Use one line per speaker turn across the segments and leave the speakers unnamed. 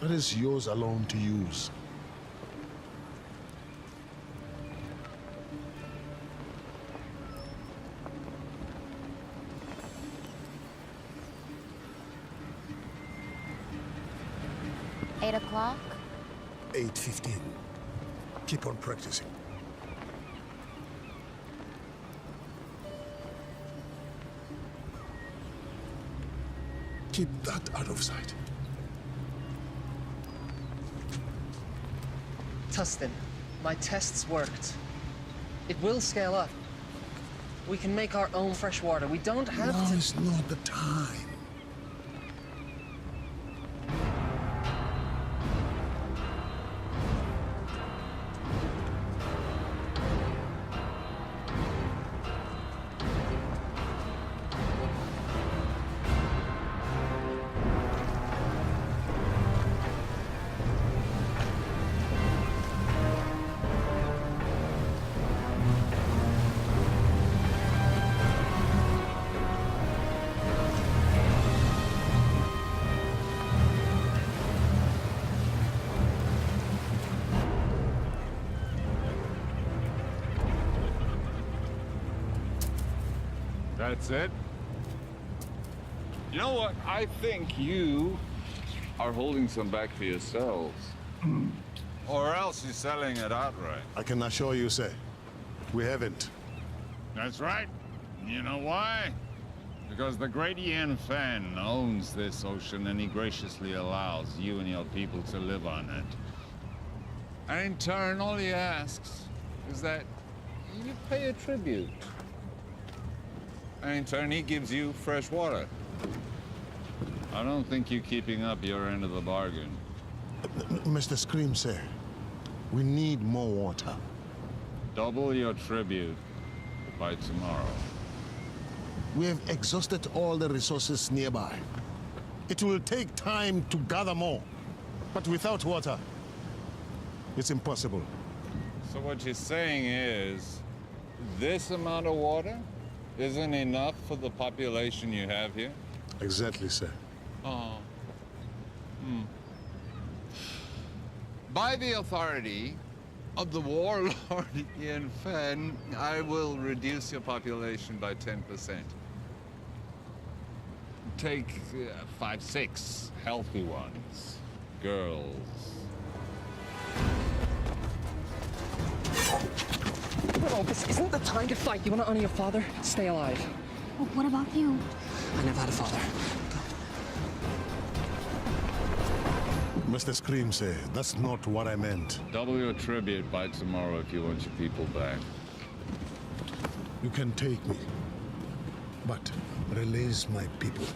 That is yours alone to use.
Eight o'clock?
8:15. Keep on practicing. Keep that out of sight.
Tustin, my tests worked. It will scale up. We can make our own fresh water. We don't have
Now
to...
is not the time.
That's it? You know what? I think you are holding some back for yourselves. Or else you're selling it outright.
I can assure you, sir, we haven't.
That's right. You know why? Because the great Ian Fan owns this ocean and he graciously allows you and your people to live on it. And in turn, all he asks is that you pay a tribute. And in turn, he gives you fresh water. I don't think you're keeping up your end of the bargain.
Mr. Scream, sir, we need more water.
Double your tribute by tomorrow.
We have exhausted all the resources nearby. It will take time to gather more, but without water, it's impossible.
So what you're saying is, this amount of water isn't enough for the population you have here?
Exactly, sir.
Oh. By the authority of the warlord Ian Fenn, I will reduce your population by 10%. Take 5, 6 healthy ones. Girls.
No, this isn't the time to fight. You want to honor your father? Stay alive.
Well, what about you?
I never had a father.
Mr. Scream, sir, that's not what I meant.
Double your tribute by tomorrow if you want your people back.
You can take me, but release my people.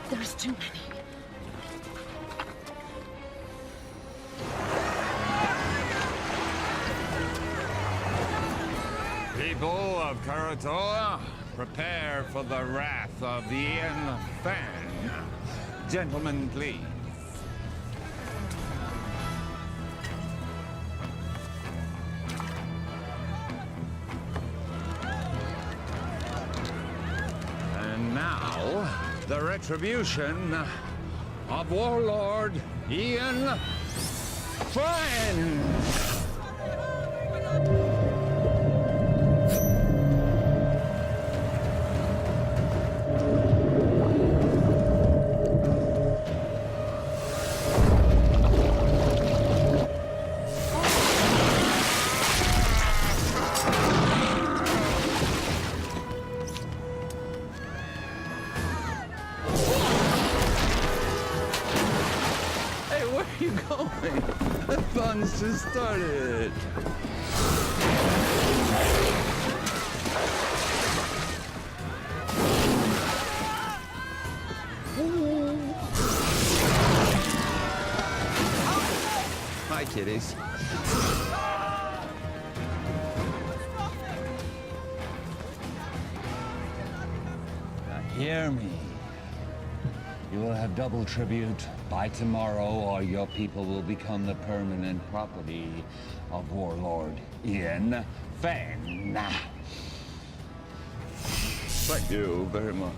There's too many.
People of Karatoa, prepare for the wrath of the Ian Fan. Gentlemen, please. And now, the retribution of Warlord Ian Fan.
you going? The fun's just started. Hi, kiddies. Now hear me. You will have double tribute by tomorrow, or your people will become the permanent property of Warlord Ian Fenn. Thank you very much.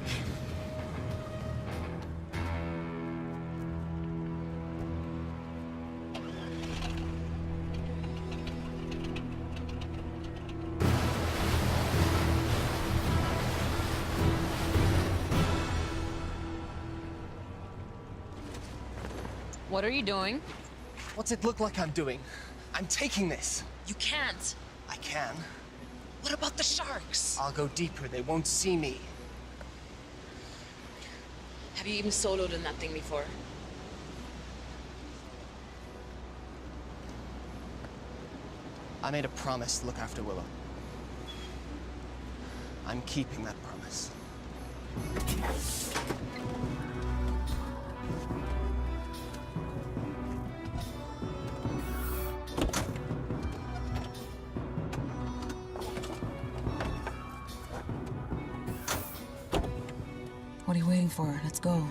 What are you doing?
What's it look like I'm doing? I'm taking this.
You can't.
I can.
What about the sharks?
I'll go deeper. They won't see me.
Have you even soloed in that thing before?
I made a promise to look after Willow. I'm keeping that promise.
What are you waiting for? Let's go.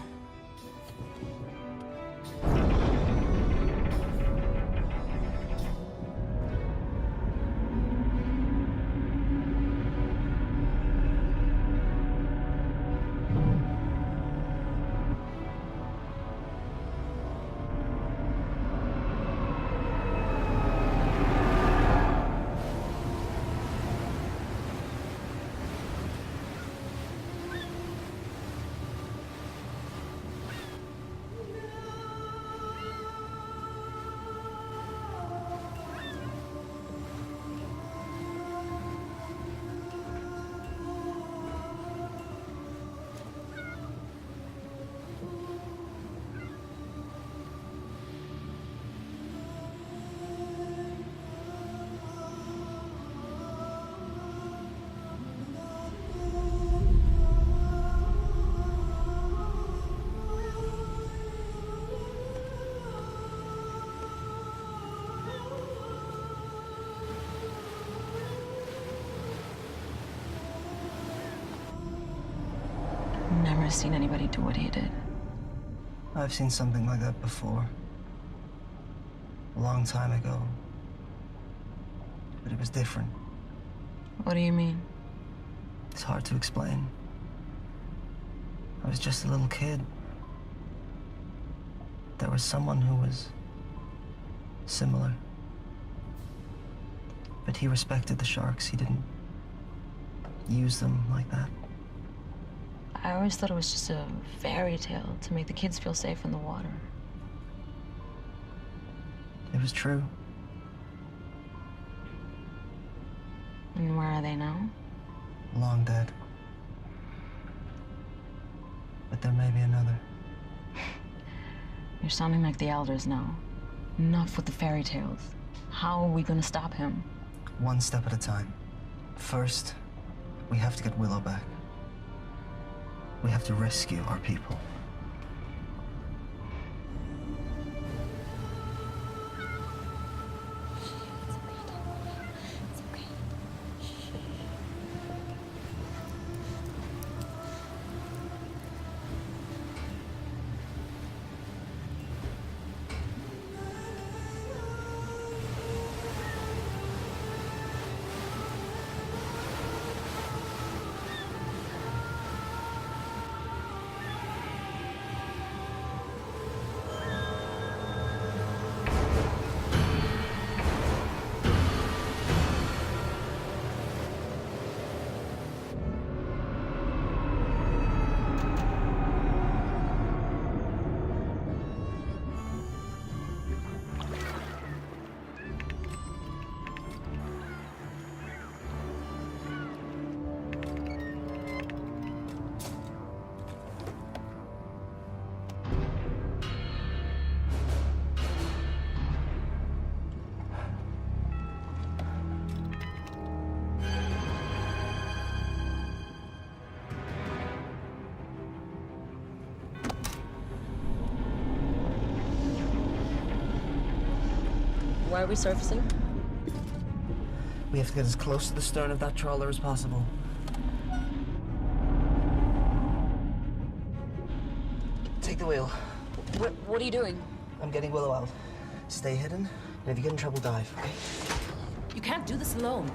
Never seen anybody do what he did.
I've seen something like that before. A long time ago. But it was different.
What do you mean?
It's hard to explain. I was just a little kid. There was someone who was similar. But he respected the sharks. He didn't use them like that.
I always thought it was just a fairy tale to make the kids feel safe in the water.
It was true.
And where are they now?
Long dead. But there may be another.
You're sounding like the elders now. Enough with the fairy tales. How are we gonna stop him?
One step at a time. First, we have to get Willow back. We have to rescue our people.
Why are we surfacing?
We have to get as close to the stern of that trawler as possible. Take the wheel.
What are you doing?
I'm getting Willow out. Stay hidden, and if you get in trouble, dive, okay?
You can't do this alone.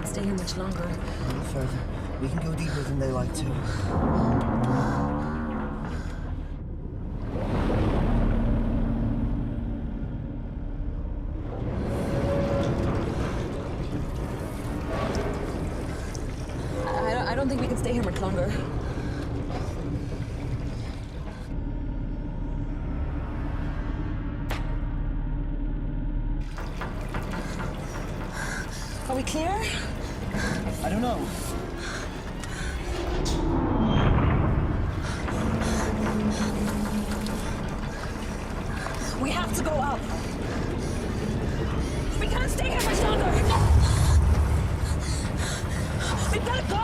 Stay here much longer.
A little further. We can go deeper than they like to.
I don't think we can stay here much longer. Are we clear?
I don't know.
We have to go up. We can't stay here much longer. We gotta go.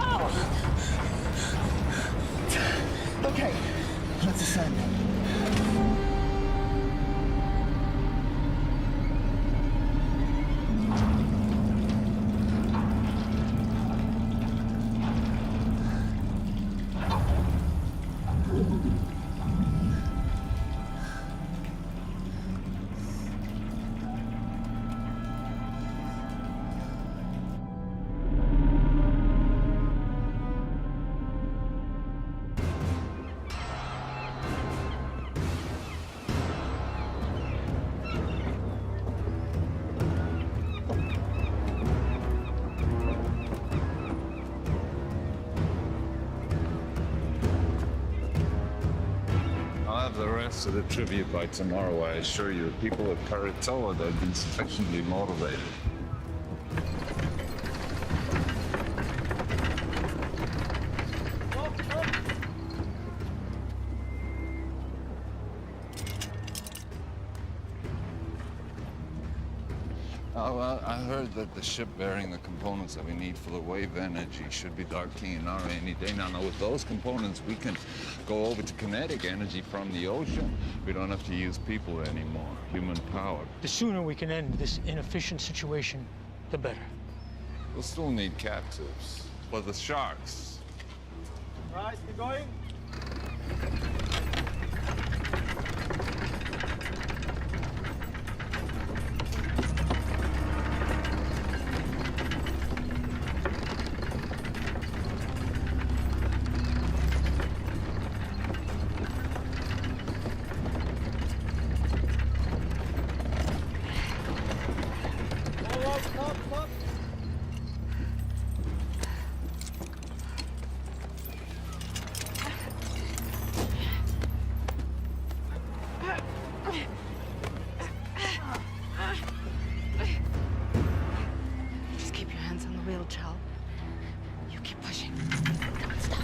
Okay, let's ascend.
have the rest of the tribute by tomorrow, I assure you. The people at Karatoa, they've been sufficiently motivated. Oh, well, I heard that the ship bearing the components that we need for the wave energy should be docking in our any day. Now, with those components, we can go over to kinetic energy from the ocean. We don't have to use people anymore, human power.
The sooner we can end this inefficient situation, the better.
We'll still need captives. For the sharks.
Right, keep going. Stop.
Just keep your hands on the wheel, Chal. You keep pushing. Don't stop.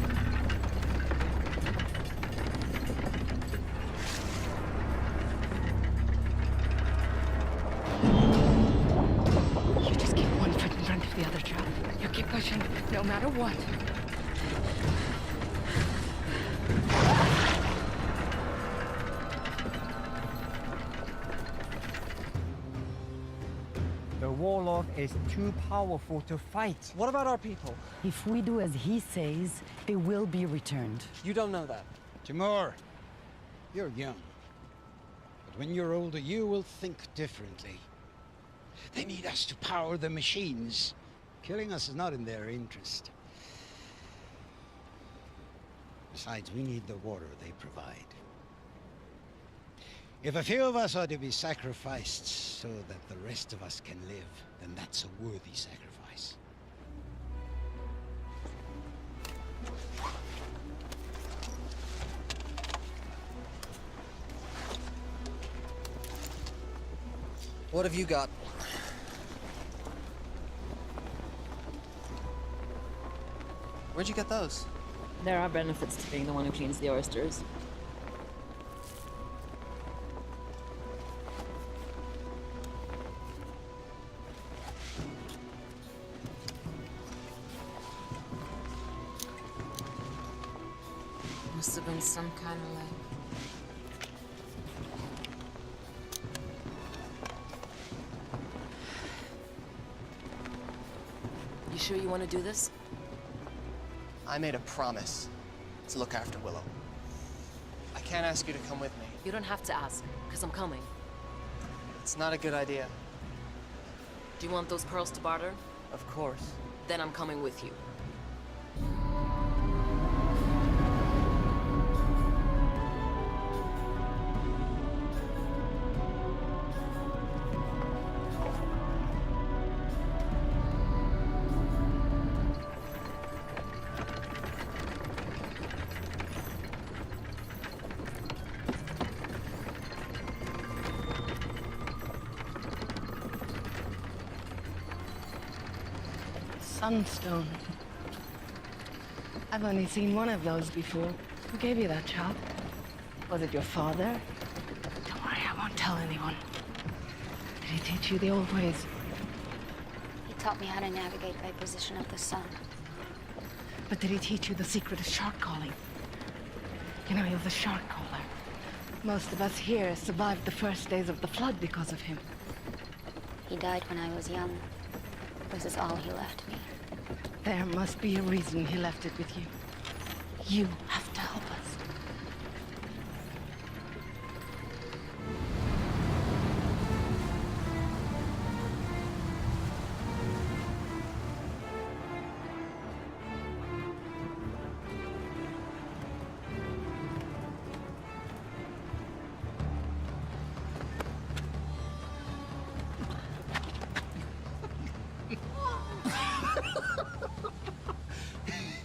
You just keep one foot in front of the other, Chal. You keep pushing, no matter what.
The warlock is too powerful to fight.
What about our people?
If we do as he says, they will be returned.
You don't know that.
Timur, you're young. But when you're older, you will think differently. They need us to power the machines. Killing us is not in their interest. Besides, we need the water they provide. If a few of us are to be sacrificed so that the rest of us can live, then that's a worthy sacrifice.
What have you got? Where'd you get those?
There are benefits to being the one who cleans the oysters.
Must have been some kind of like...
You sure you want to do this?
I made a promise to look after Willow. I can't ask you to come with me.
You don't have to ask, because I'm coming.
It's not a good idea.
Do you want those pearls to barter?
Of course.
Then I'm coming with you.
Sunstone. I've only seen one of those before. Who gave you that, Chal? Was it your father? Don't worry, I won't tell anyone. Did he teach you the old ways?
He taught me how to navigate by position of the sun.
But did he teach you the secret of shark calling? You know, he was a shark caller. Most of us here survived the first days of the flood because of him.
He died when I was young. This is all he left me.
There must be a reason he left it with you. You have to help us.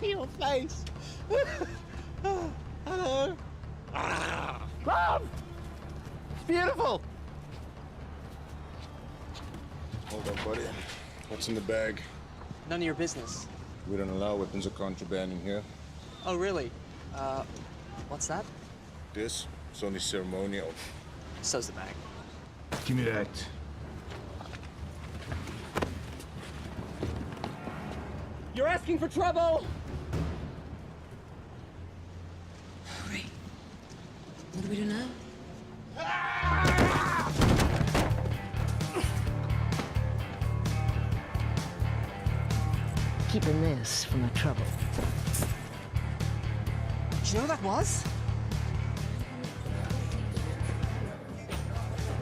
Your face. Hello.
love! It's beautiful!
Hold on, buddy. What's in the bag?
None of your business.
We don't allow weapons of contraband in here.
Oh, really? What's that?
This is only ceremonial.
So's the bag.
Give me that.
You're asking for trouble!
Right. What do we do now?
Keeping this from the trouble.
Do you know who that was?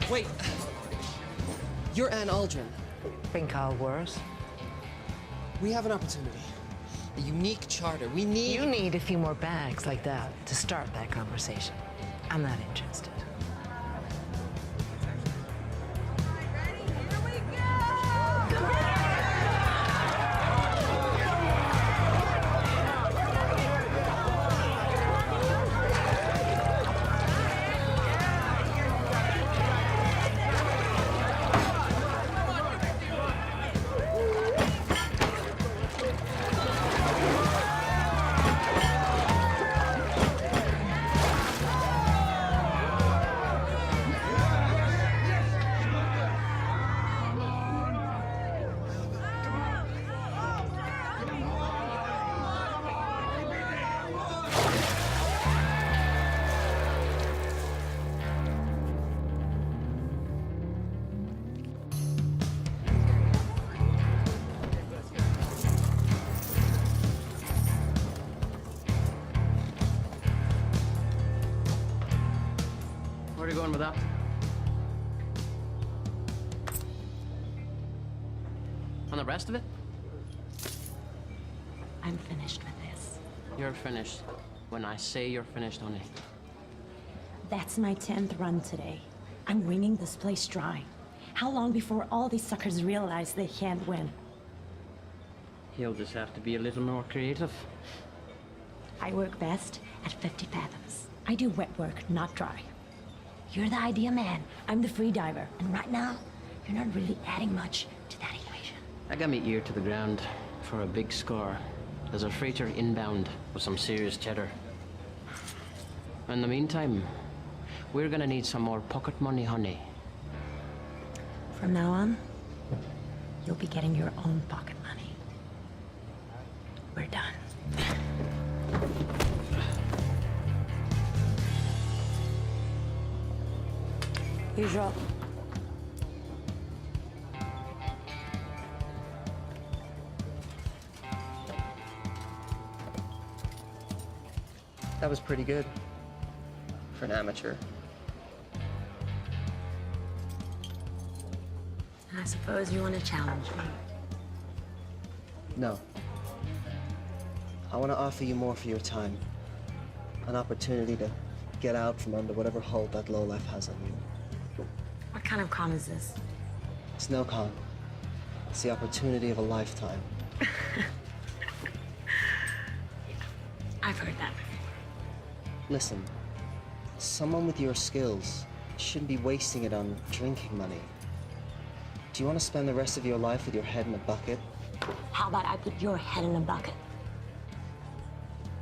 Wait. You're Anne Aldrin.
Been called worse.
We have an opportunity. A unique charter. We need...
You need a few more bags like that to start that conversation. I'm not interested.
Where are you going with that? And the rest of it?
I'm finished with this.
You're finished. When I say you're finished, honey.
That's my 10th run today. I'm wringing this place dry. How long before all these suckers realize they can't win?
You'll just have to be a little more creative.
I work best at 50 fathoms. I do wet work, not dry. You're the idea man. I'm the free diver. And right now, you're not really adding much to that equation.
I got me ear to the ground for a big score. There's a freighter inbound with some serious cheddar. In the meantime, we're gonna need some more pocket money, honey.
From now on, you'll be getting your own pocket money. We're done. Usual.
That was pretty good. For an amateur.
I suppose you want to challenge me.
No. I want to offer you more for your time. An opportunity to get out from under whatever hold that lowlife has on you.
What kind of con is this?
It's no con. It's the opportunity of a lifetime.
I've heard that.
Listen, someone with your skills shouldn't be wasting it on drinking money. Do you want to spend the rest of your life with your head in a bucket?
How about I put your head in a bucket?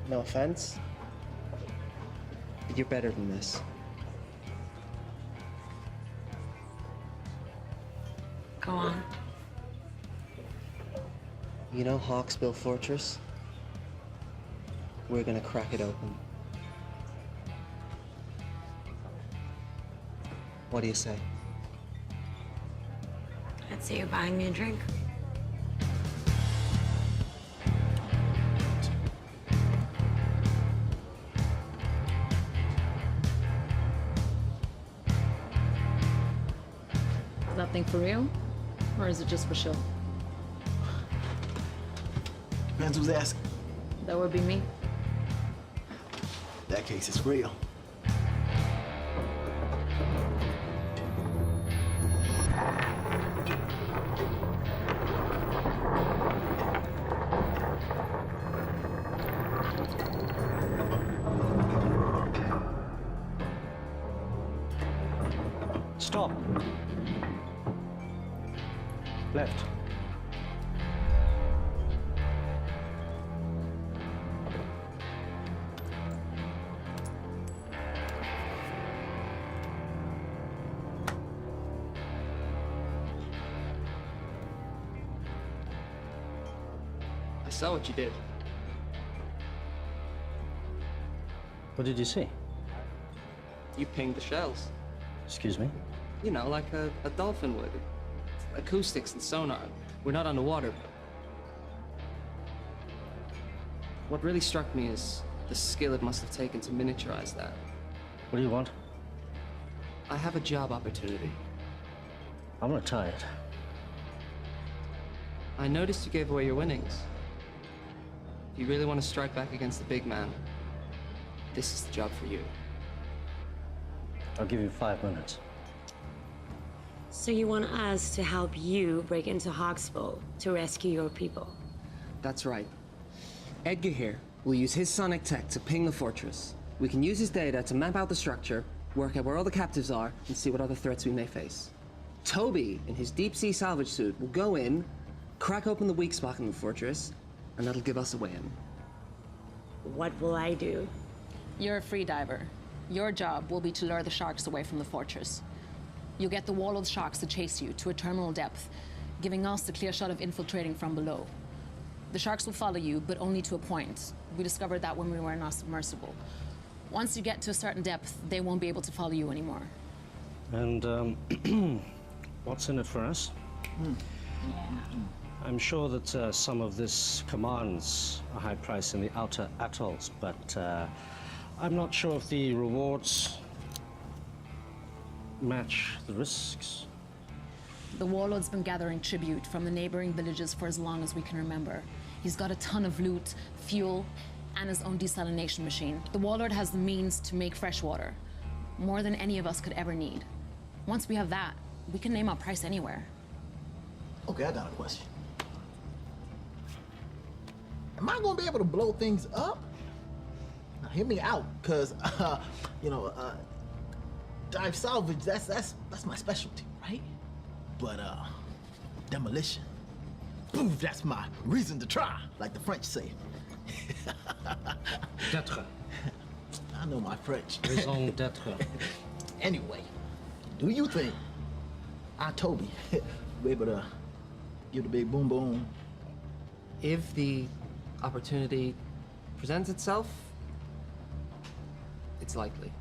No offense, but you're better than this.
Go on.
You know Hawksbill Fortress? We're gonna crack it open. What do you say?
I'd say you're buying me a drink.
Is that thing for real? Or is it just for show?
Depends who's asking.
That would be me.
In that case, it's real.
Stop. Left.
I saw what you did.
What did you see?
You pinged the shells.
Excuse me?
You know, like a dolphin would. Acoustics and sonar. We're not underwater. What really struck me is the skill it must have taken to miniaturize that.
What do you want?
I have a job opportunity.
I'm retired.
I noticed you gave away your winnings. If you really want to strike back against the big man, this is the job for you.
I'll give you 5 minutes.
So you want us to help you break into Hawksbow to rescue your people?
That's right. Edgar here will use his sonic tech to ping the fortress. We can use his data to map out the structure, work out where all the captives are, and see what other threats we may face. Toby, in his deep-sea salvage suit, will go in, crack open the weak spot in the fortress, and that'll give us a way in.
What will I do?
You're a free diver. Your job will be to lure the sharks away from the fortress. You'll get the wall of sharks to chase you to a terminal depth, giving us the clear shot of infiltrating from below. The sharks will follow you, but only to a point. We discovered that when we were in our submersible. Once you get to a certain depth, they won't be able to follow you anymore.
And, what's in it for us? I'm sure that some of this commands a high price in the outer atolls, but I'm not sure if the rewards match the risks.
The warlord's been gathering tribute from the neighboring villages for as long as we can remember. He's got a ton of loot, fuel, and his own desalination machine. The warlord has the means to make fresh water, more than any of us could ever need. Once we have that, we can name our price anywhere.
Okay, I got a question. Am I gonna be able to blow things up? Now, hear me out, cause dive salvage, that's my specialty, right? But demolition, boom, that's my reason to try, like the French say.
D'être.
I know my French.
Raison d'être.
Anyway, do you think Toby will be able to give the big boom boom?
If the opportunity presents itself, it's likely.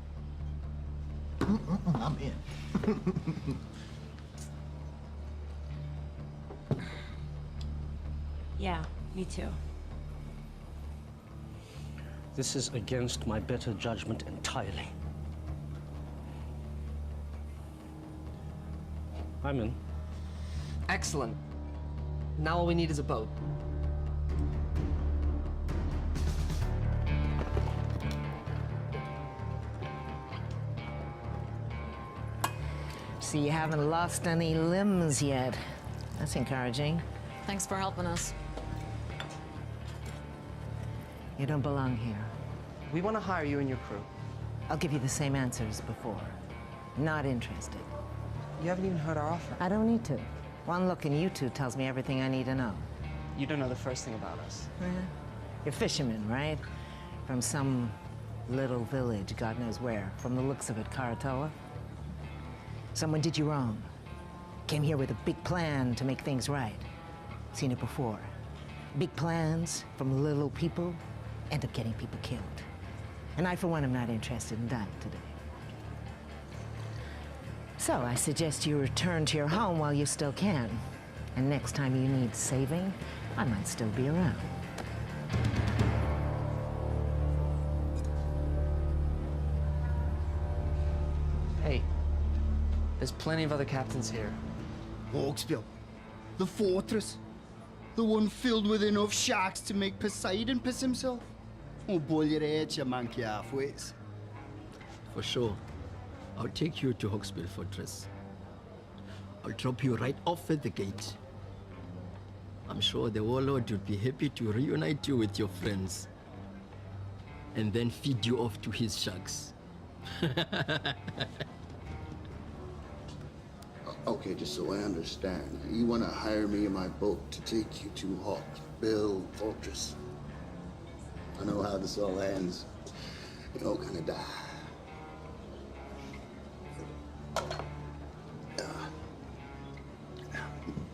I'm in.
Yeah, me too.
This is against my better judgment entirely. I'm in.
Excellent. Now all we need is a boat.
So you haven't lost any limbs yet. That's encouraging.
Thanks for helping us.
You don't belong here.
We want to hire you and your crew.
I'll give you the same answer as before. Not interested.
You haven't even heard our offer.
I don't need to. One look in you two tells me everything I need to know.
You don't know the first thing about us.
You're fishermen, right? From some little village, God knows where. From the looks of it, Karatoa. Someone did you wrong. Came here with a big plan to make things right. Seen it before. Big plans from little people end up getting people killed. And I, for one, am not interested in dying today. So I suggest you return to your home while you still can. And next time you need saving, I might still be around.
Hey, there's plenty of other captains here.
Hawksbill, the fortress, the one filled with enough sharks to make Poseidon piss himself. Oh, boil your head, you monkey halfways.
For sure. I'll take you to Hawksbill Fortress. I'll drop you right off at the gate. I'm sure the warlord would be happy to reunite you with your friends. And then feed you off to his sharks.
Okay, just so I understand, you want to hire me in my boat to take you to Hawksbill Fortress. I know how this all ends. You all gonna die.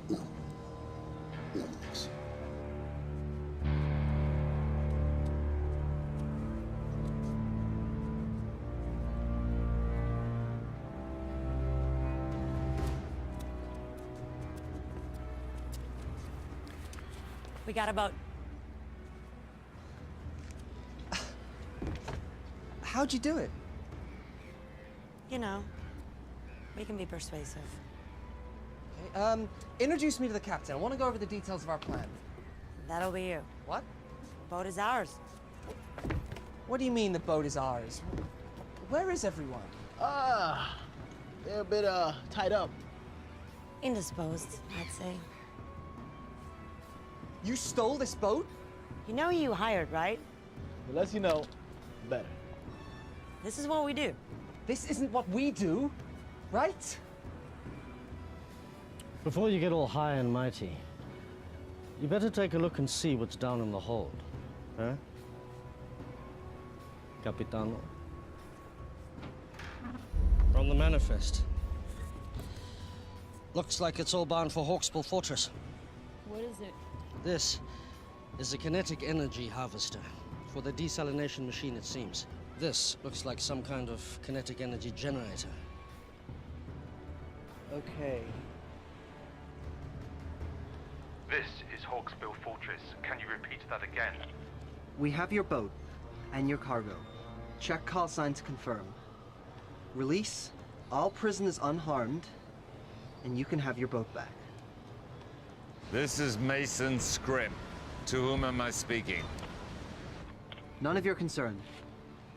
No. No, thanks.
We got a boat.
How'd you do it?
You know, we can be persuasive.
Okay, introduce me to the captain. I want to go over the details of our plan.
That'll be you.
What?
Boat is ours.
What do you mean the boat is ours? Where is everyone?
They're a bit, tied up.
Indisposed, I'd say.
You stole this boat?
You know who you hired, right?
The less you know, the better.
This is what we do.
This isn't what we do, right?
Before you get all high and mighty, you better take a look and see what's down in the hold. Huh? Capitano? From the manifest. Looks like it's all bound for Hawksbill Fortress.
What is it?
This is a kinetic energy harvester for the desalination machine, it seems. This looks like some kind of kinetic energy generator.
Okay.
This is Hawksbill Fortress. Can you repeat that again?
We have your boat and your cargo. Check call sign to confirm. Release all prisoners unharmed, and you can have your boat back.
This is Mason Scrim. To whom am I speaking?
None of your concern.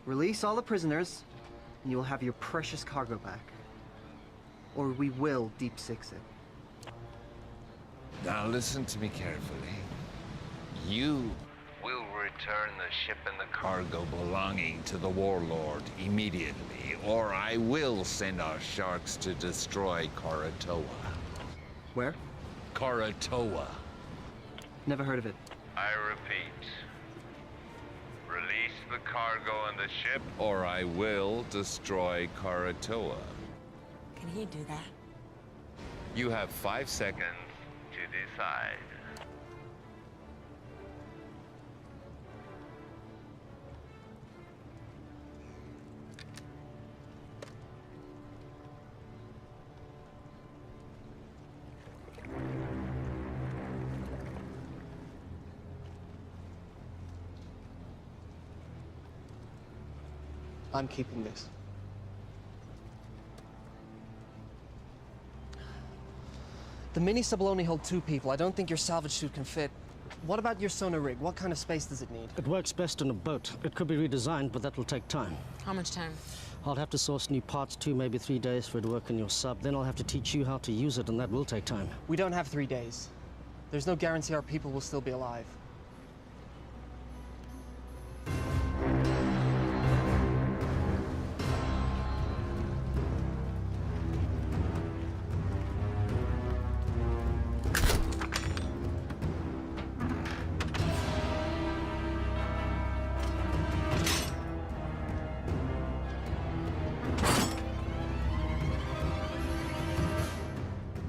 Release all the prisoners, and you'll have your precious cargo back. Or we will deep six it.
Now listen to me carefully. You will return the ship and the cargo belonging to the warlord immediately, or I will send our sharks to destroy Karatoa.
Where?
Karatoa.
Never heard of it.
I repeat. Release the cargo and the ship.
Or I will destroy Karatoa.
Can he do that?
You have 5 seconds
To decide.
I'm keeping this. The mini sub will only hold 2 people. I don't think your salvage suit can fit. What about your sonar rig? What kind of space does it need?
It works best in a boat. It could be redesigned, but that will take time.
How much time?
I'll have to source new parts, 2, maybe 3 days for it to work in your sub. Then I'll have to teach you how to use it, and that will take time.
We don't have 3 days. There's no guarantee our people will still be alive.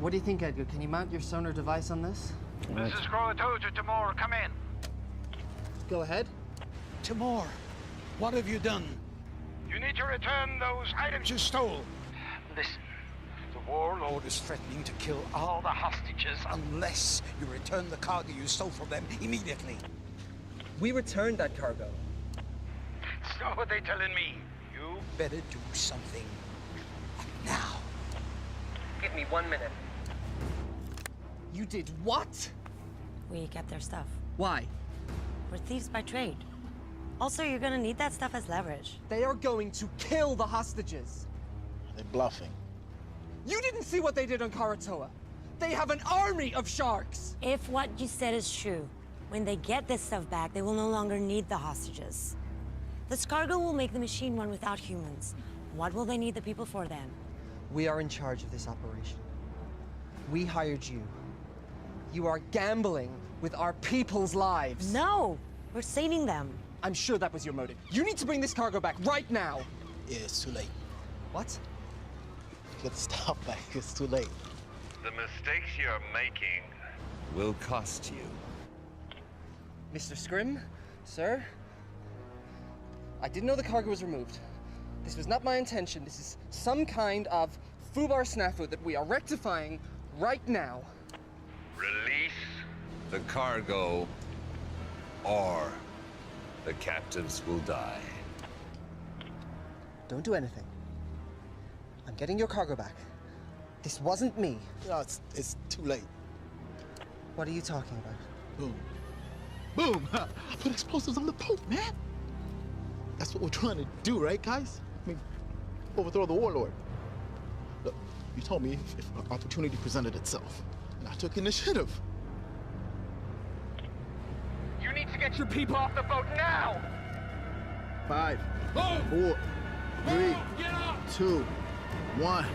What do you think, Edgar? Can you mount your sonar device on this?
This is Croatoa to Timor. Come in.
Go ahead.
Timor, what have you done?
You need to return those items you stole.
Listen, the warlord is threatening to kill all the hostages unless you return the cargo you stole from them immediately.
We returned that cargo.
So what they telling me?
You better do something now.
Give me 1 minute. You did what?
We kept their stuff.
Why?
We're thieves by trade. Also, you're gonna need that stuff as leverage.
They are going to kill the hostages.
They're bluffing.
You didn't see what they did on Karatoa. They have an army of sharks.
If what you said is true, when they get this stuff back, they will no longer need the hostages. This cargo will make the machine run without humans. What will they need the people for then?
We are in charge of this operation. We hired you. You are gambling with our people's lives.
No, we're saving them.
I'm sure that was your motive. You need to bring this cargo back right now.
Yeah, it's too late.
What?
Get the stuff back. It's too late.
The mistakes you're making will cost you.
Mr. Scrim, sir, I didn't know the cargo was removed. This was not my intention. This is some kind of foobar snafu that we are rectifying right now.
Release the cargo, or the captives will die.
Don't do anything. I'm getting your cargo back. This wasn't me.
No, it's too late.
What are you talking about?
Boom. Boom! I put explosives on the Pope, man! That's what we're trying to do, right, guys? I mean, overthrow the warlord. Look, you told me if an opportunity presented itself, and I took initiative.
You need to get your people off the boat now!
5, 4, 3, 2, 1.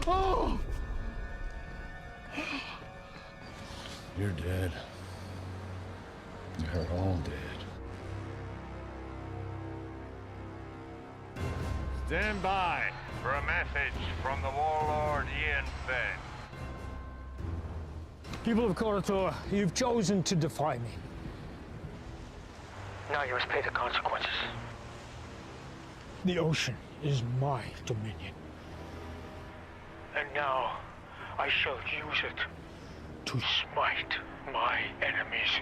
Oh!
You're dead. You're all dead.
Stand by for a message from the warlord Ian Fenn.
People of Karator, you've chosen to defy me. Now you must pay the consequences. The ocean is my dominion. And now I shall use it to smite my enemies.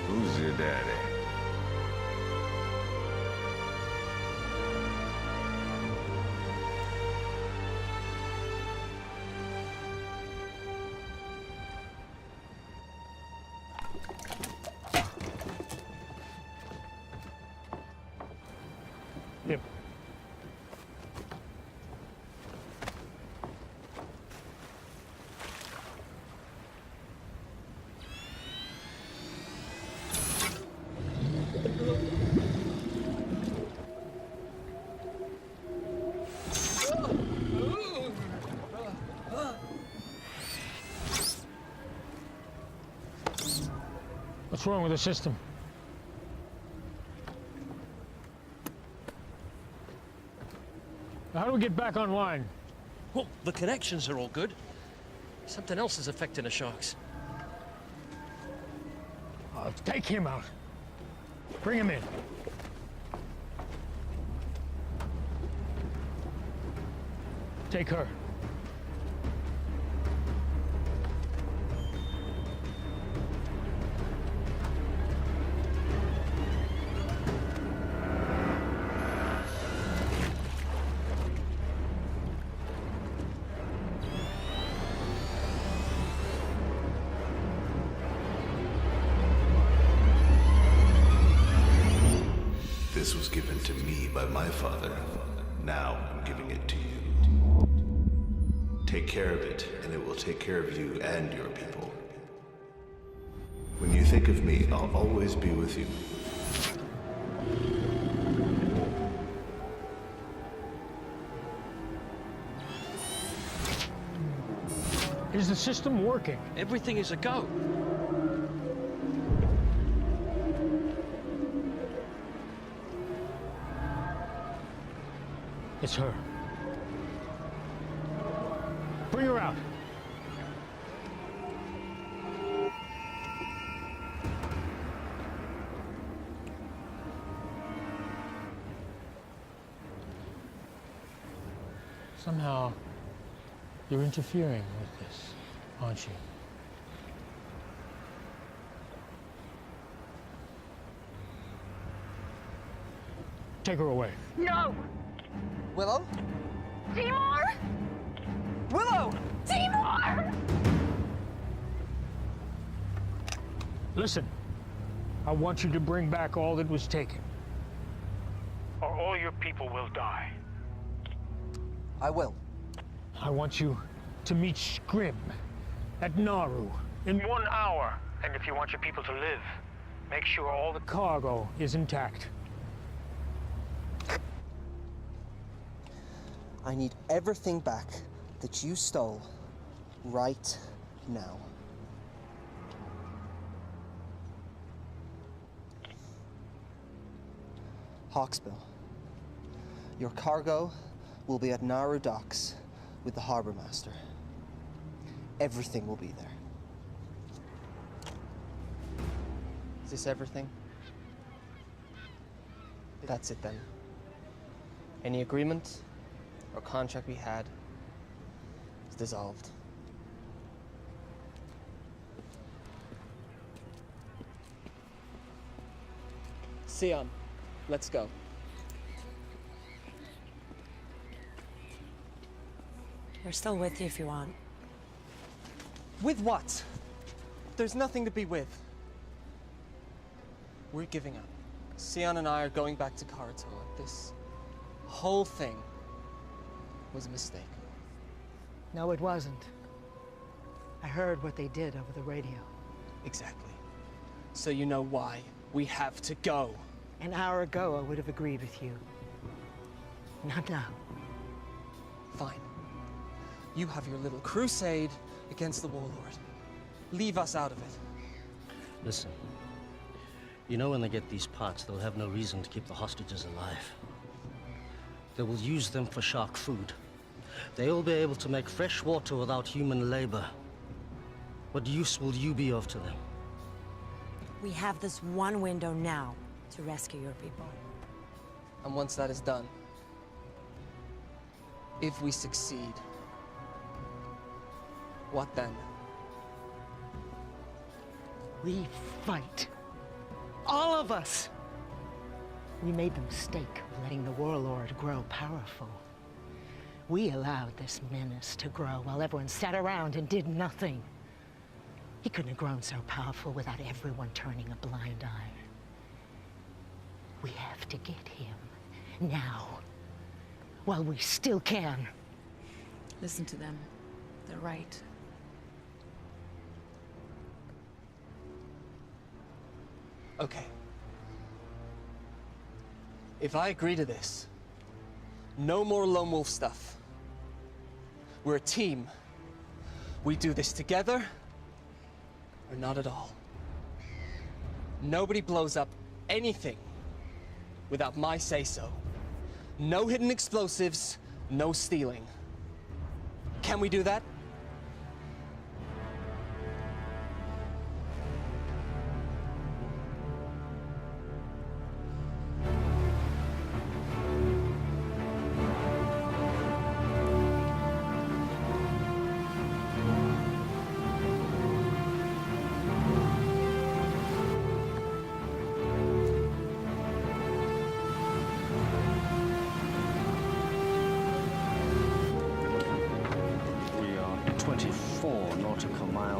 Who's your daddy?
Yep. What's wrong with the system? How do we get back online?
Well, the connections are all good. Something else is affecting the sharks.
Take him out. Bring him in. Take her.
This was given to me by my father. Now I'm giving it to you. Take care of it, and it will take care of you and your people. When you think of me, I'll always be with you.
Is the system working?
Everything is a go.
It's her. Bring her out. Somehow, you're interfering with this, aren't you? Take her away.
No!
Willow?
Timur!
Willow!
Timur!
Listen, I want you to bring back all that was taken, or all your people will die.
I will.
I want you to meet Scrim at Naru in 1 hour. And if you want your people to live, make sure all the cargo is intact.
I need everything back that you stole right now. Hawksbill, your cargo will be at Naru docks with the harbor master. Everything will be there. Is this everything? That's it then. Any agreement or contract we had is dissolved. Sion, let's go.
We're still with you if you want.
With what? There's nothing to be with. We're giving up. Sion and I are going back to Karatoa. This whole thing was a mistake.
No, it wasn't. I heard what they did over the radio.
Exactly. So you know why we have to go.
An hour ago, I would have agreed with you. Not now.
Fine. You have your little crusade against the Warlord. Leave us out of it.
Listen, you know when they get these parts, they'll have no reason to keep the hostages alive. They will use them for shark food. They'll be able to make fresh water without human labor. What use will you be of to them?
We have this one window now to rescue your people.
And once that is done, if we succeed, what then?
We fight. All of us. We made the mistake of letting the Warlord grow powerful. We allowed this menace to grow while everyone sat around and did nothing. He couldn't have grown so powerful without everyone turning a blind eye. We have to get him now, while we still can.
Listen to them. They're right.
Okay. If I agree to this, no more lone wolf stuff. We're a team. We do this together, or not at all. Nobody blows up anything without my say-so. No hidden explosives, no stealing. Can we do that?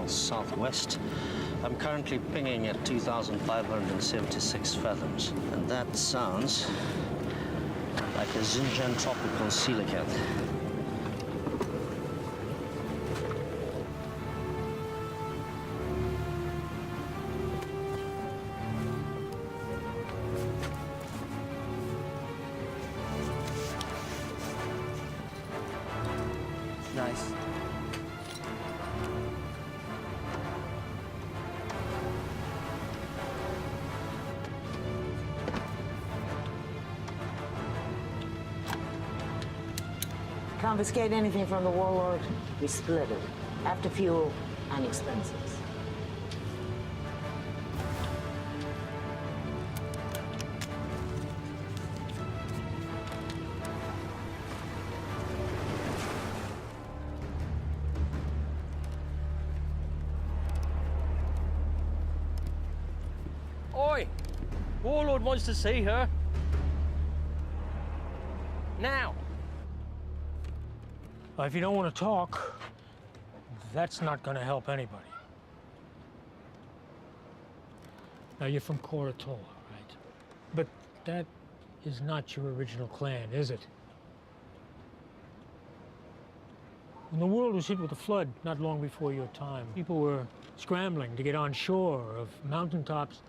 Southwest. I'm currently pinging at 2,576 fathoms, and that sounds like a Xinjiang tropical coelacanth.
Nice.
Confiscate anything from the warlord, we split it. After fuel and expenses.
Oi! Warlord wants to see her. Now.
Well, if you don't want to talk, that's not going to help anybody. Now, you're from Koratola, right? But that is not your original clan, is it? When the world was hit with a flood not long before your time, people were scrambling to get on shore of mountaintops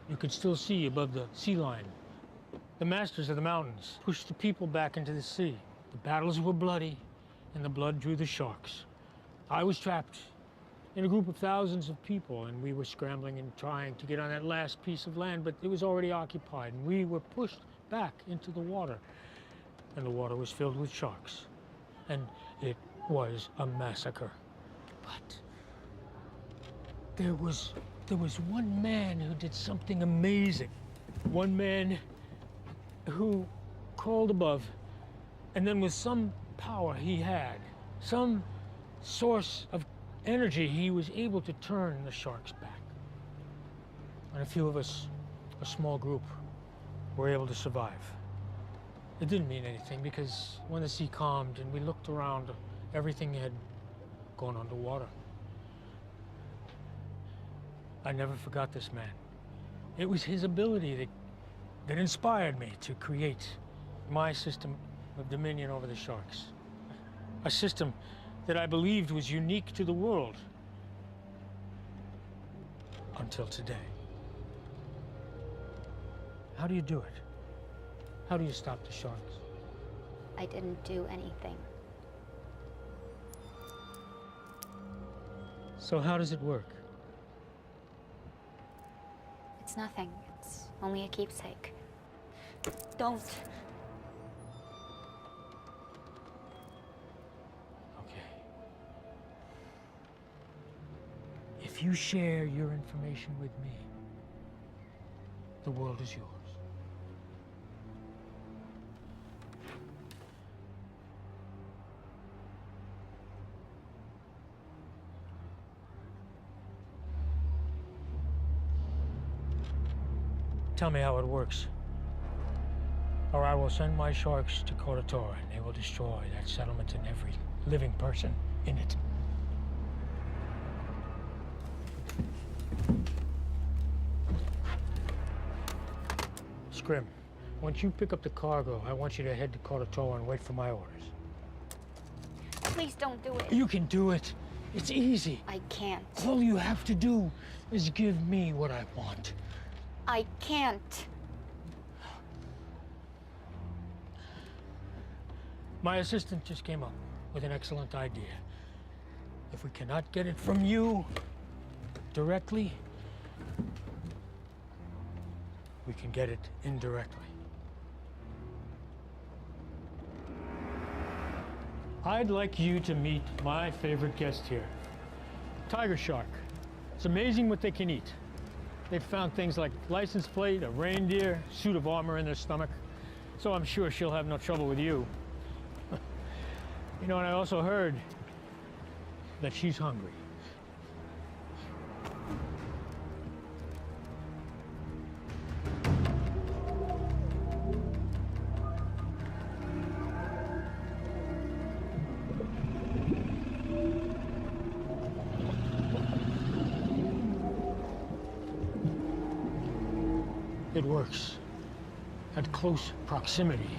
you could still see above the sea line. The masters of the mountains pushed the people back into the sea. The battles were bloody, and the blood drew the sharks. I was trapped in a group of thousands of people, and we were scrambling and trying to get on that last piece of land, but it was already occupied, and we were pushed back into the water. And the water was filled with sharks. And it was a massacre. But there was one man who did something amazing. One man who crawled above, and then with some power he had, some source of energy, he was able to turn the sharks back. And a few of us, a small group, were able to survive. It didn't mean anything because when the sea calmed and we looked around, everything had gone underwater. I never forgot this man. It was his ability that inspired me to create my system of dominion over the sharks. A system that I believed was unique to the world. Until today. How do you do it? How do you stop the sharks?
I didn't do anything.
So how does it work?
It's nothing. It's only a keepsake. Don't.
Okay. If you share your information with me, the world is yours. Tell me how it works, or I will send my sharks to Koratola, and they will destroy that settlement and every living person in it. Scrim, once you pick up the cargo, I want you to head to Koratola and wait for my orders.
Please don't do it.
You can do it. It's easy.
I can't.
All you have to do is give me what I want.
I can't.
My assistant just came up with an excellent idea. If we cannot get it from you directly, we can get it indirectly. I'd like you to meet my favorite guest here, tiger shark. It's amazing what they can eat. They've found things like license plate, a reindeer, suit of armor in their stomach. So I'm sure she'll have no trouble with you. You know, and I also heard that she's hungry. It works at close proximity.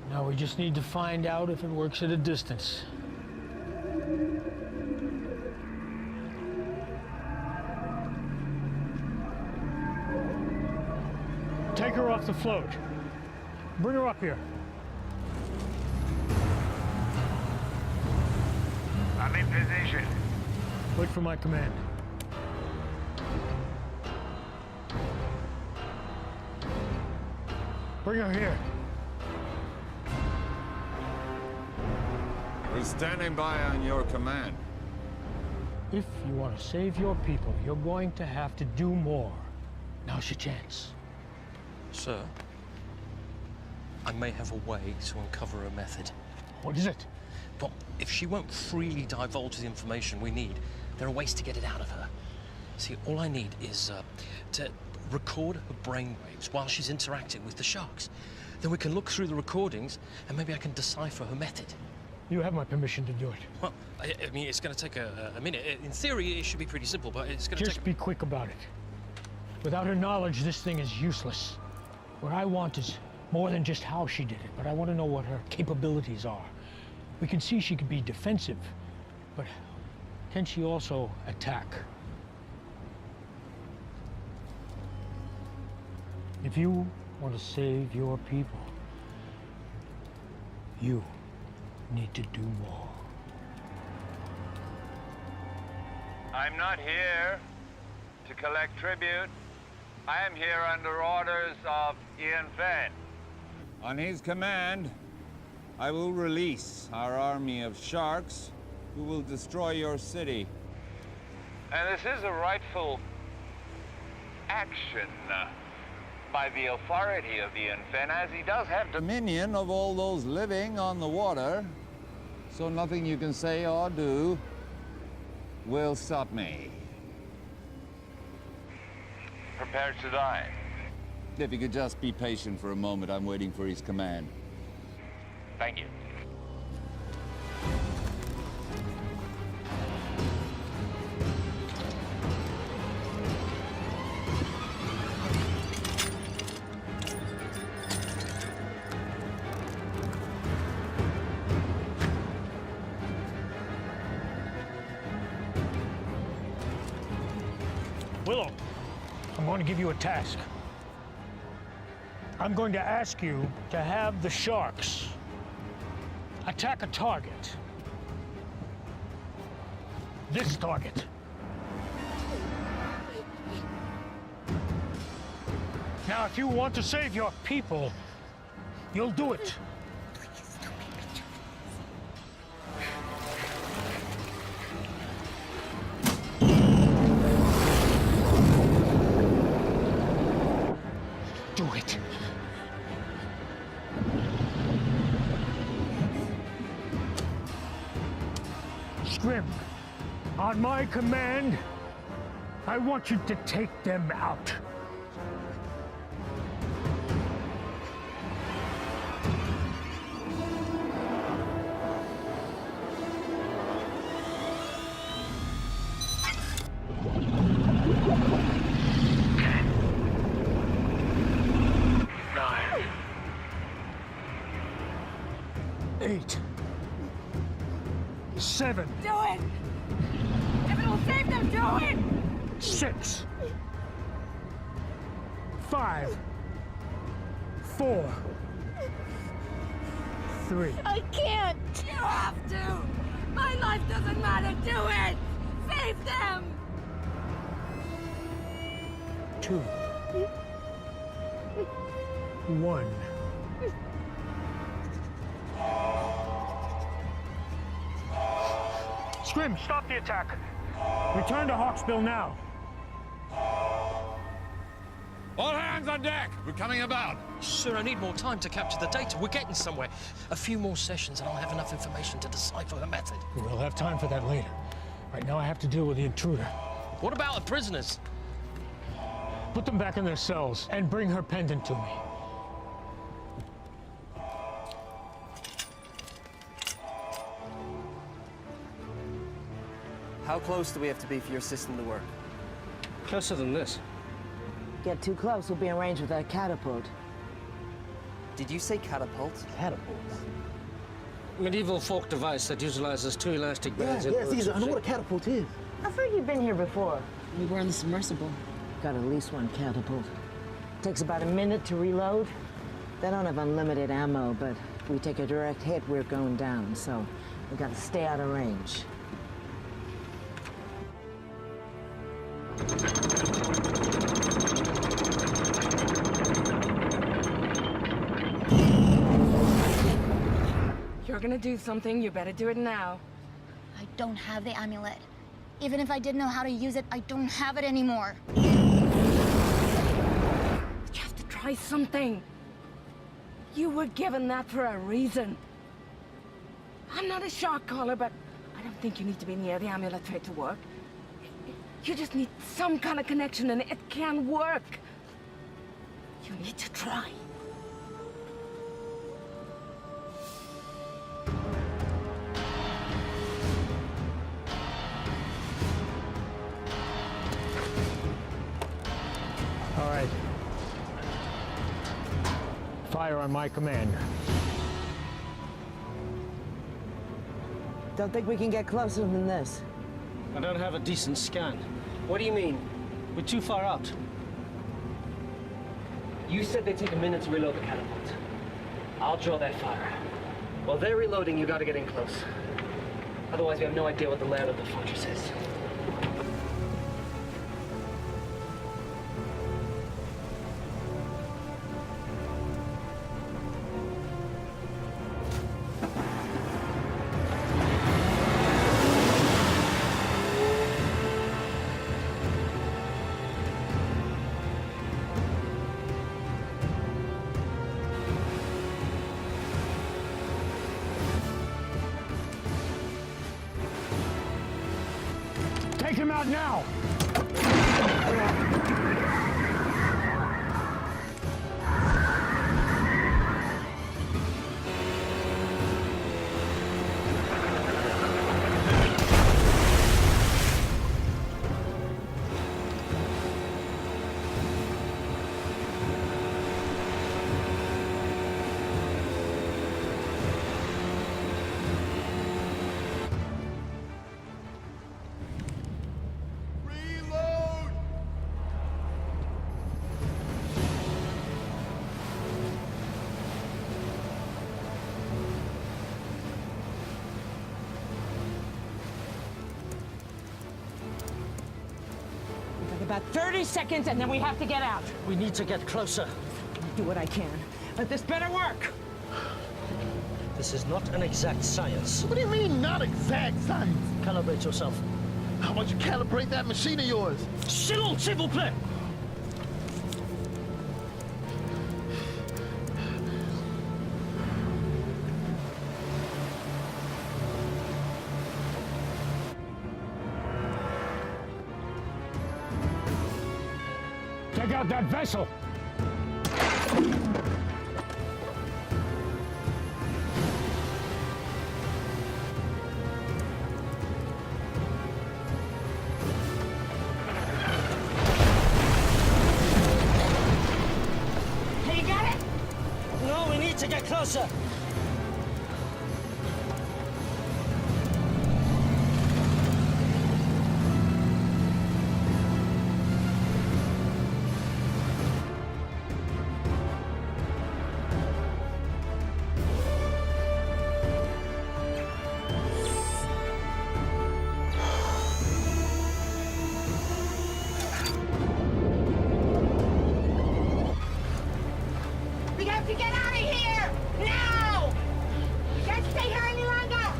Now we just need to find out if it works at a distance. Take her off the float. Bring her up here.
I'm in position.
Wait for my command. Bring her here.
We're standing by on your command.
If you want to save your people, you're going to have to do more. Now's your chance.
Sir, I may have a way to uncover a method.
What is it?
Well, if she won't freely divulge the information we need, there are ways to get it out of her. See, all I need is to record her brainwaves while she's interacting with the sharks. Then we can look through the recordings and maybe I can decipher her method.
You have my permission to do it.
Well, I mean, it's going to take a minute. In theory, it should be pretty simple, but it's going to take...
Just be quick about it. Without her knowledge, this thing is useless. What I want is more than just how she did it, but I want to know what her capabilities are. We can see she can be defensive, but can she also attack? If you want to save your people, you need to do more.
I'm not here to collect tribute. I am here under orders of Ian Fenn.
On his command, I will release our army of sharks who will destroy your city.
And this is a rightful action by the authority of Ian Fenn, as he does have
Dominion of all those living on the water, so nothing you can say or do will stop me.
prepared to die.
If you could just be patient for a moment, I'm waiting for his command.
Thank you.
Willow, I'm going to give you a task. I'm going to ask you to have the sharks attack a target. This target. Now, if you want to save your people, you'll do it. Do it. Scrim, on my command, I want you to take them out. Eight. 7.
Do it! If it'll save them, do it!
6. 5. 4. 3.
I can't! You have to! My life doesn't matter! Do it! Save them!
2. 1. Scrim, stop the attack. Return to Hawksbill now.
All hands on deck! We're coming about!
Sir, I need more time to capture the data. We're getting somewhere. A few more sessions and I'll have enough information to decipher her method.
We'll have time for that later. Right now I have to deal with the intruder.
What about the prisoners?
Put them back in their cells and bring her pendant to me.
How close do we have to be for your system to work?
Closer than this.
Get too close, we'll be in range with that catapult.
Did you say catapult?
Catapult?
Medieval folk device that utilizes two elastic bands.
Yeah, Caesar, I know what a catapult is. I thought you'd been here before.
We were in the submersible.
Got at least one catapult. Takes about a minute to reload. They don't have unlimited ammo, but if we take a direct hit, we're going down, so we gotta stay out of range.
You're
you're gonna do something, you better do it now.
I don't have the amulet. Even if I did know how to use it, I don't have it anymore.
You have to try something. You were given that for a reason. I'm not a shot caller, but I don't think you need to be near the amulet for it to work. You just need some kind of connection, and it can work. You need to try.
All right. Fire on my command.
Don't think we can get closer than this.
I don't have a decent scan. What do you mean? We're too far out. You said they take a minute to reload the catapult. I'll draw that fire. While they're reloading, you gotta get in close. Otherwise, we have no idea what the layout of the fortress is.
Take him out now!
About 30 seconds, and then we have to get out.
We need to get closer.
I'll do what I can, but this better work.
This is not an exact science.
What do you mean, not exact science?
Calibrate yourself.
How about you calibrate that machine of yours?
Silence, s'il vous plaît!
Take out that vessel!
Hey, you got it?
No, we need to get closer.
We have to get out of here! Now! We can't stay here any longer!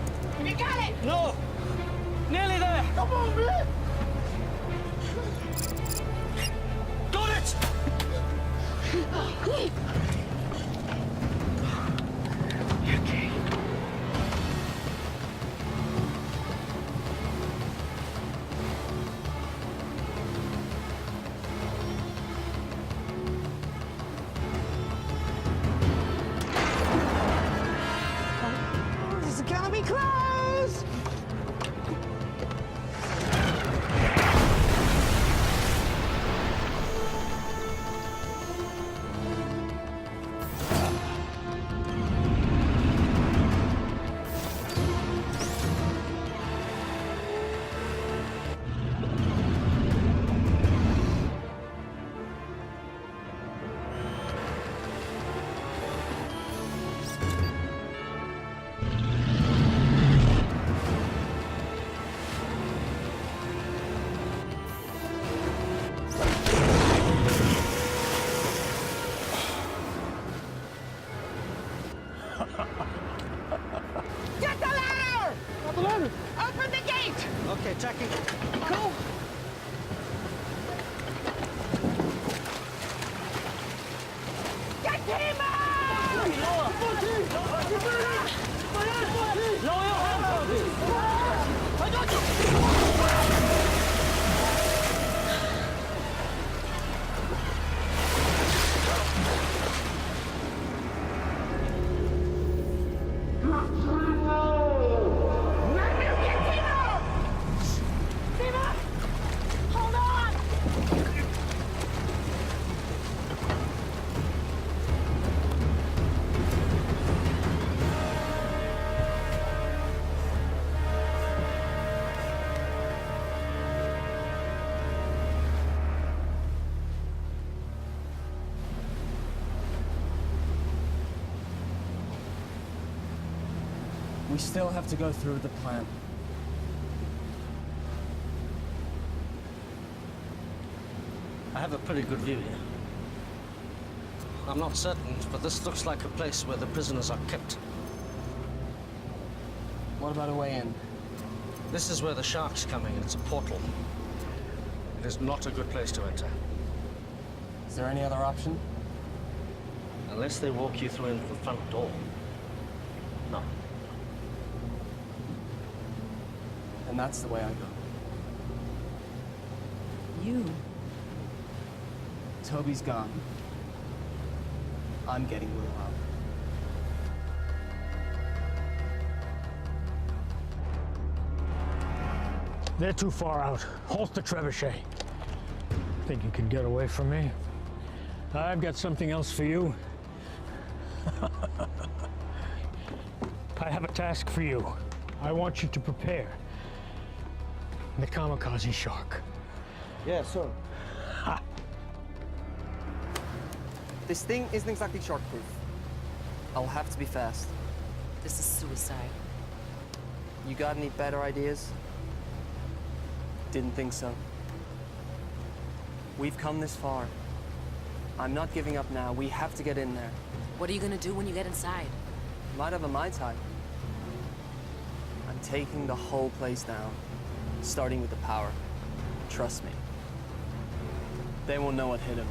You got it!
No! Nearly there!
Come on, man!
Got it!
Okay. This is gonna be close!
Get the ladder!
Not the ladder.
Open the gate!
Okay, Jackie.
Go! Get him out!
Lower your hands, I got you!
Hold on!
We still have to go through with the plan.
I have a pretty good view here. I'm not certain, but this looks like a place where the prisoners are kept.
What about a way in?
This is where the shark's coming. It's a portal. It is not a good place to enter.
Is there any other option?
Unless they walk you through in the front door. No.
And that's the way I go.
You?
Toby's gone. I'm getting Will out.
They're too far out. Halt the trebuchet. Think you can get away from me? I've got something else for you. I have a task for you. I want you to prepare the kamikaze shark.
Yeah, sir. This thing isn't exactly shark-proof. I'll have to be fast.
This is suicide.
You got any better ideas? Didn't think so. We've come this far. I'm not giving up now. We have to get in there.
What are you gonna do when you get inside?
Might have a Mai Tai. I'm taking the whole place down, starting with the power. Trust me. They won't know what hit him.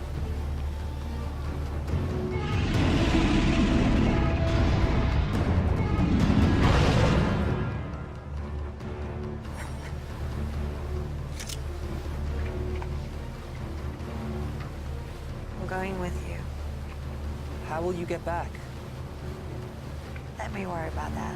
I'm going with you.
How will you get back?
Let me worry about that.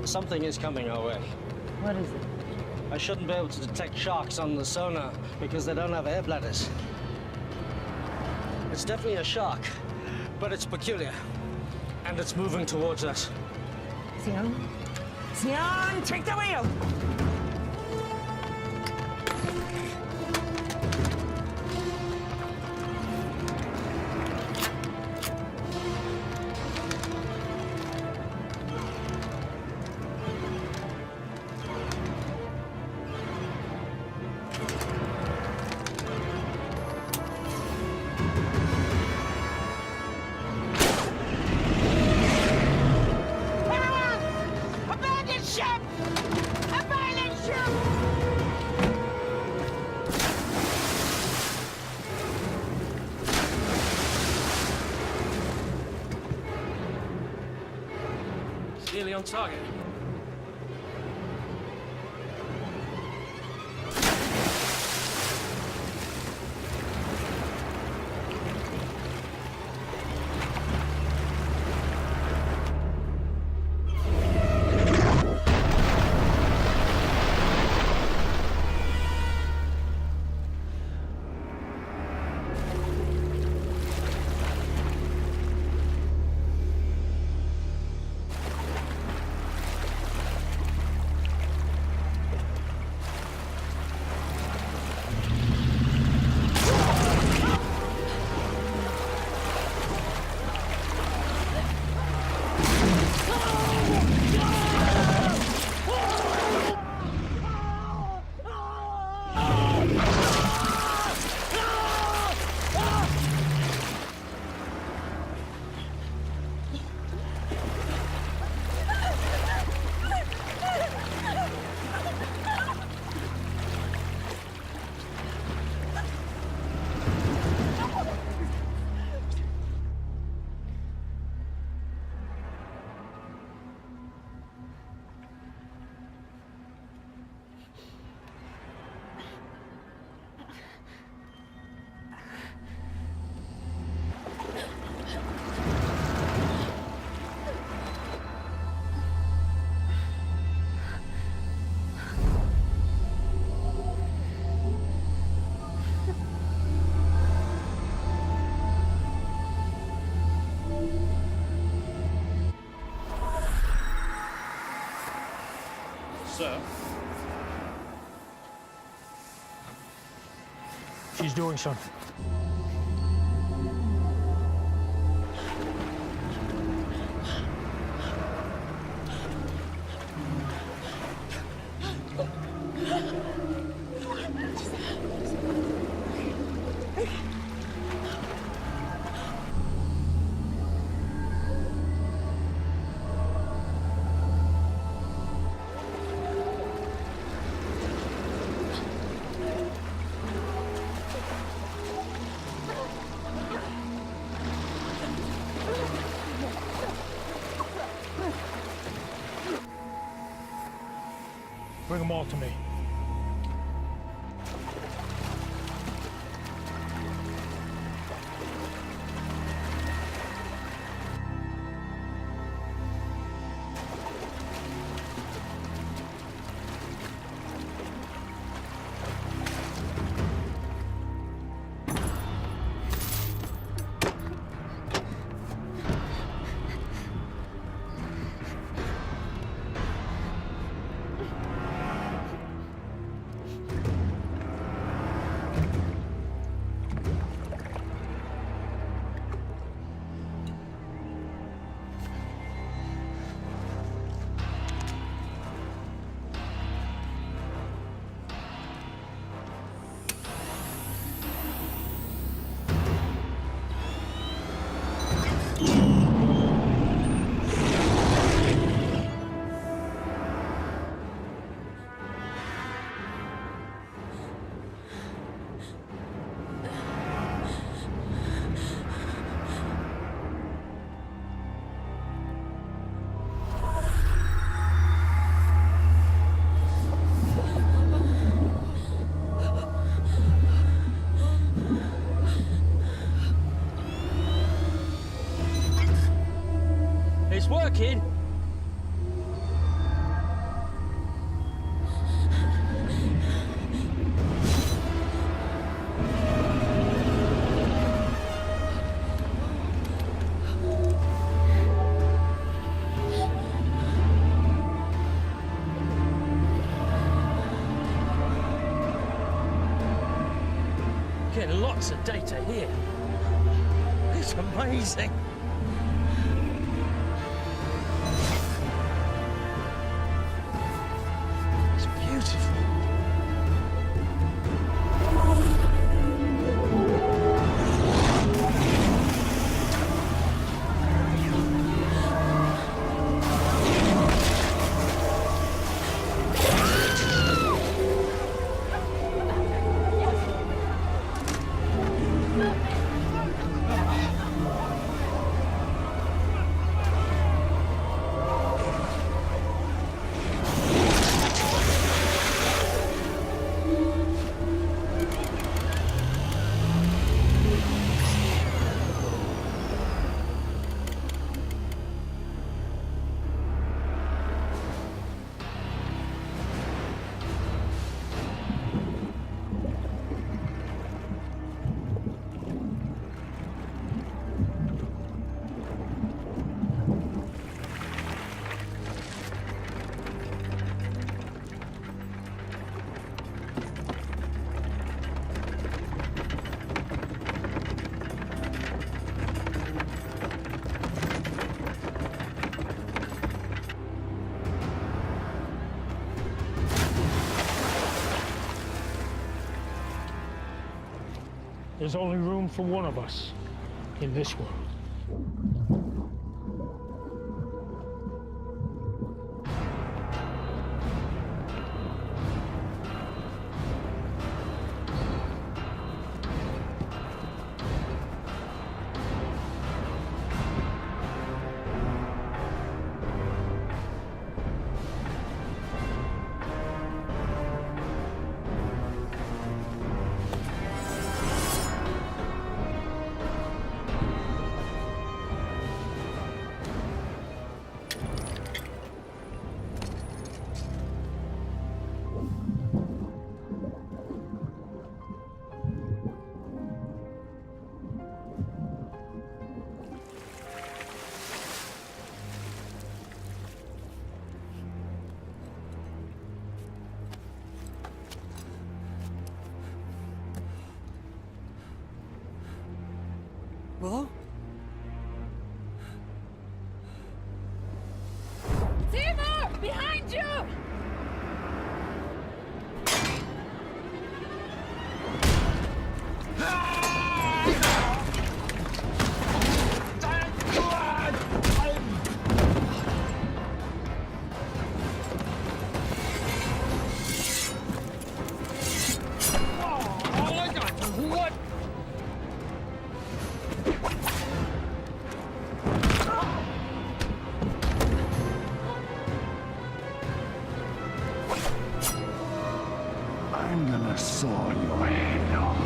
Something is coming our way.
What is it?
I shouldn't be able to detect sharks on the sonar because they don't have air bladders. It's definitely a shark, but it's peculiar. And it's moving towards us.
Sion? Sion, take the wheel!
Nearly on target.
Sir? She's doing something. Bring them all to me.
It's working.
getting lots of data here. It's amazing. It's beautiful.
There's only room for one of us in this world.
Willow?
Timur! Behind you!
What?
I'm gonna saw your head off.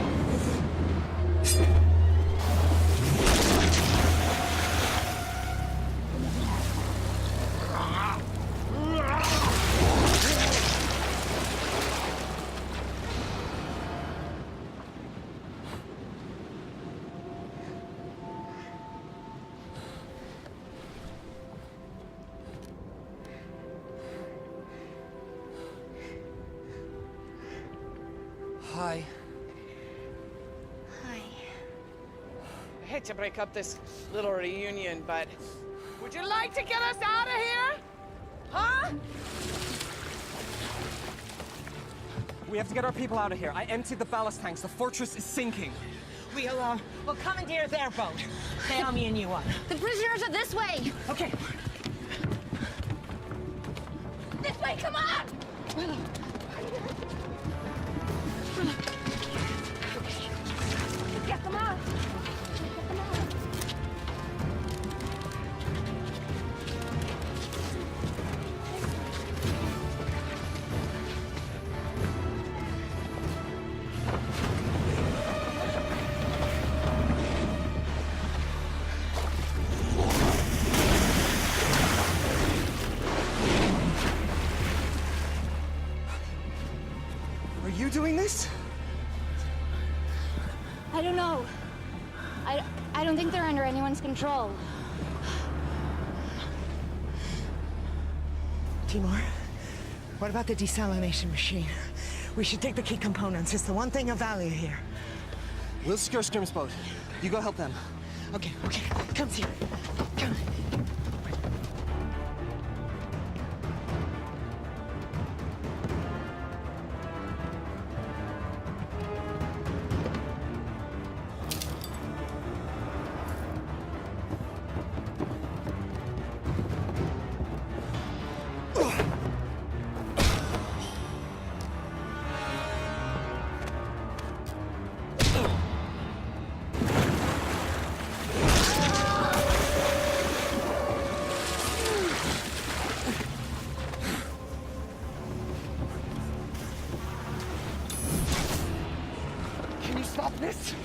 Hi.
Hi.
I hate to break up this little reunion, but would you like to get us out of here? Huh?
We have to get our people out of here. I emptied the ballast tanks. The fortress is sinking.
We'll commandeer their boat. Naomi and you up.
The prisoners are this way.
Okay.
This way, come on! Get them out! Get them out!
Are you doing this?
I don't know. I don't think they're under anyone's control.
Timur, what about the desalination machine? We should take the key components. It's the one thing of value here.
We'll secure Scrim's boat. You go help them.
Okay, come here. Come.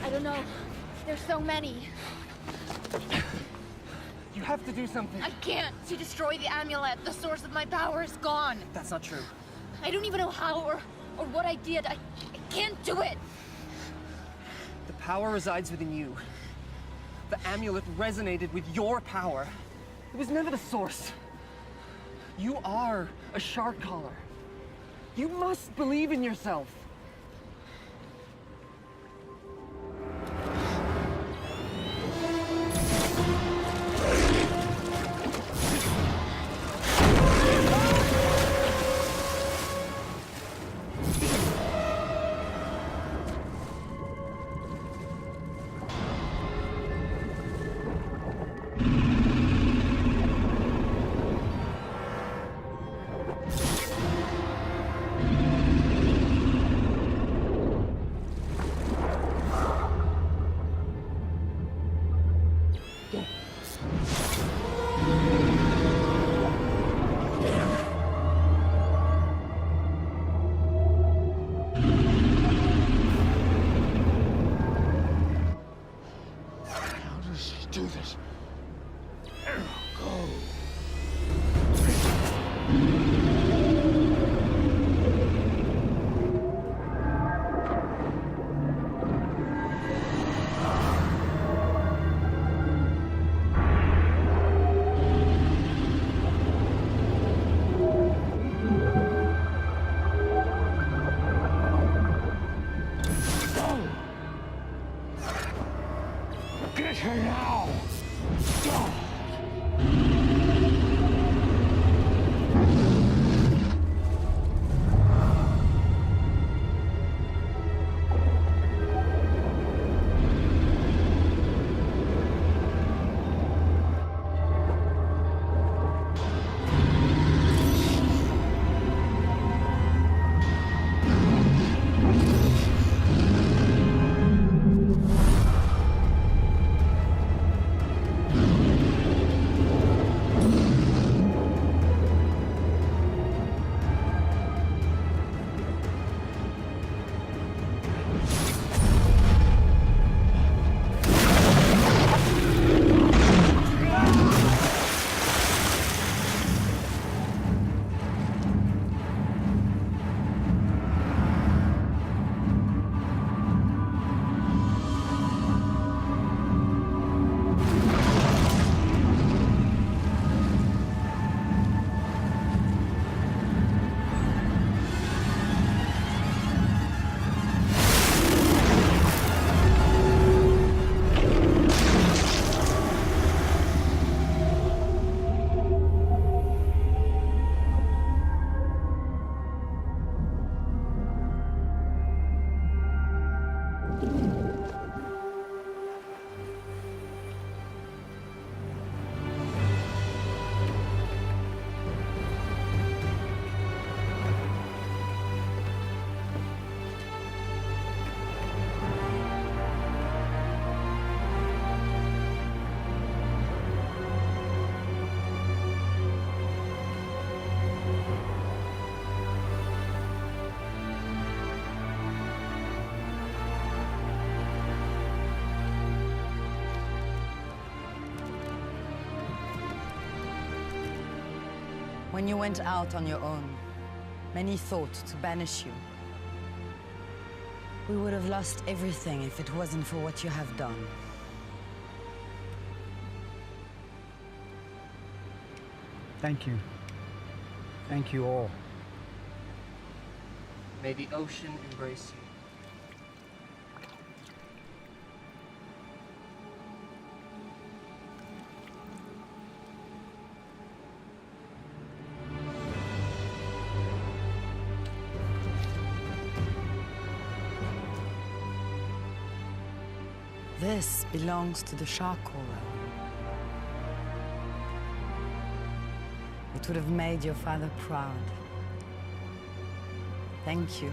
I don't know. There's so many.
You have to do something.
I can't. She destroyed the amulet. The source of my power is gone.
That's not true.
I don't even know how or what I did. I can't do it.
The power resides within you. The amulet resonated with your power. It was never the source. You are a shark caller. You must believe in yourself.
Do this. Go. Get her now! Go!
When you went out on your own, many thought to banish you. We would have lost everything if it wasn't for what you have done.
Thank you. Thank you all.
May the ocean embrace you.
This belongs to the shark caller. It would have made your father proud. Thank you.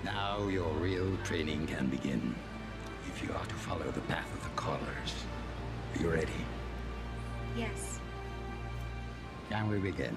Now your real training can begin. If you are to follow the path of the callers. Are you ready?
Yes.
Can we begin?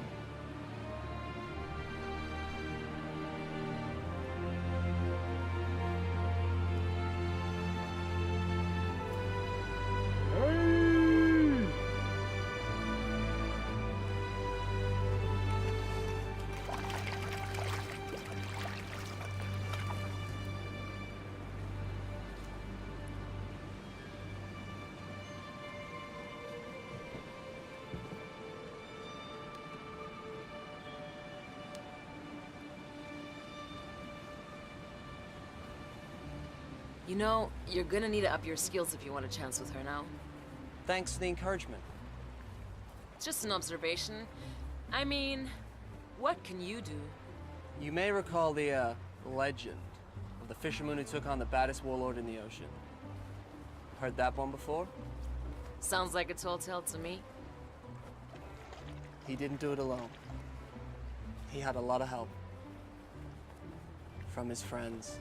You know, you're gonna need to up your skills if you want a chance with her now.
Thanks for the encouragement.
It's just an observation. I mean, what can you do?
You may recall the, legend of the fisherman who took on the baddest warlord in the ocean. Heard that one before?
Sounds like a tall tale to me.
He didn't do it alone. He had a lot of help. From his friends.